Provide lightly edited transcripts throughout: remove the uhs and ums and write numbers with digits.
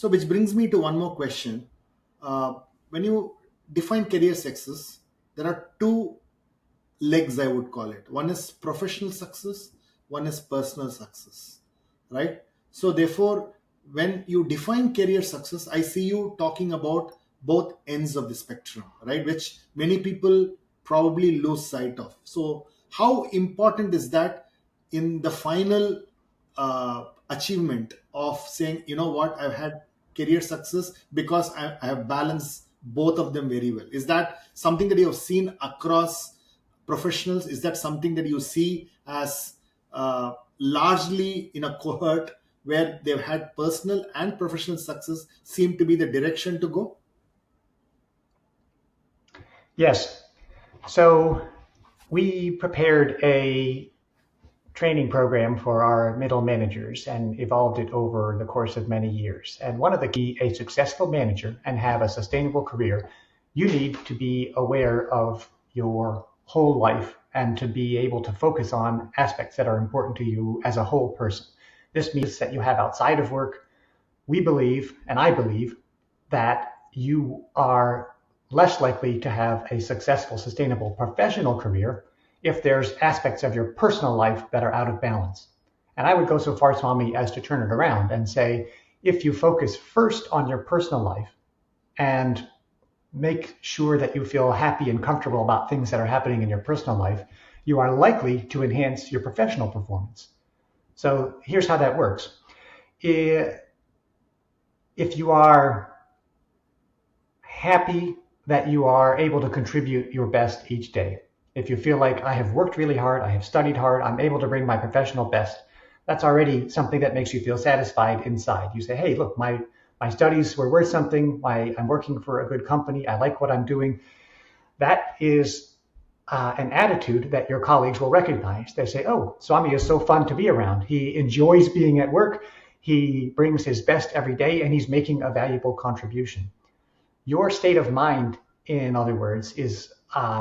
So, which brings me to one more question. When you define career success, there are two legs, I would call it. One is professional success, one is personal success, right? So, therefore, when you define career success, I see you talking about both ends of the spectrum, right? Which many people probably lose sight of. So, how important is that in the final achievement of saying, you know what, I've had career success because I have balanced both of them very well? Is that something that you have seen across professionals? Is that something that you see as largely in a cohort where they've had personal and professional success seem to be the direction to go? Yes. So we prepared a training program for our middle managers and evolved it over the course of many years. And one of the key, a successful manager and have a sustainable career, you need to be aware of your whole life and to be able to focus on aspects that are important to you as a whole person. This means that you have outside of work. We believe, and I believe, that you are less likely to have a successful, sustainable professional career if there's aspects of your personal life that are out of balance. And I would go so far, Swami, as to turn it around and say, if you focus first on your personal life and make sure that you feel happy and comfortable about things that are happening in your personal life, you are likely to enhance your professional performance. So here's how that works. If you are happy that you are able to contribute your best each day, if you feel like I have worked really hard, I have studied hard, I'm able to bring my professional best, that's already something that makes you feel satisfied inside. You say, hey, look, my studies were worth something. I'm working for a good company. I like what I'm doing. That is an attitude that your colleagues will recognize. They say, oh, Swami is so fun to be around. He enjoys being at work. He brings his best every day, and he's making a valuable contribution. Your state of mind, in other words, is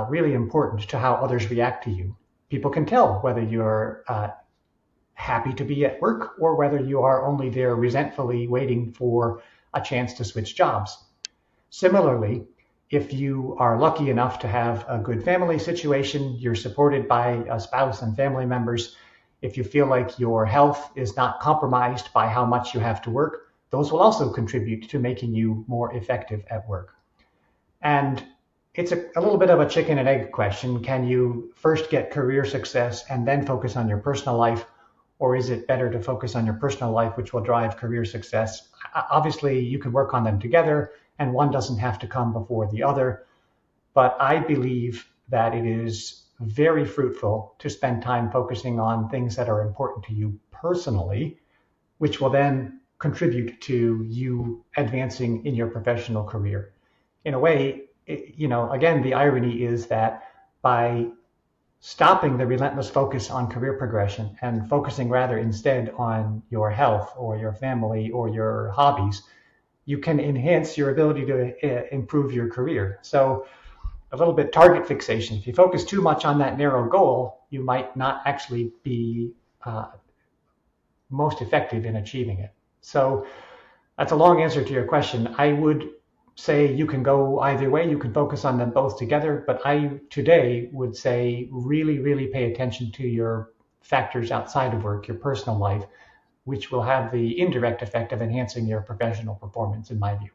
really important to how others react to you. People can tell whether you're happy to be at work or whether you are only there resentfully waiting for a chance to switch jobs. Similarly, if you are lucky enough to have a good family situation, you're supported by a spouse and family members, if you feel like your health is not compromised by how much you have to work, those will also contribute to making you more effective at work. And it's a little bit of a chicken and egg question. Can you first get career success and then focus on your personal life? Or is it better to focus on your personal life, which will drive career success? Obviously, you can work on them together, and one doesn't have to come before the other. But I believe that it is very fruitful to spend time focusing on things that are important to you personally, which will then contribute to you advancing in your professional career. In a way, again, the irony is that by stopping the relentless focus on career progression and focusing rather instead on your health or your family or your hobbies, you can enhance your ability to improve your career. So a little bit target fixation. If you focus too much on that narrow goal, you might not actually be most effective in achieving it. So that's a long answer to your question. I would say you can go either way. You can focus on them both together, but I today would say really, really pay attention to your factors outside of work, your personal life, which will have the indirect effect of enhancing your professional performance, in my view.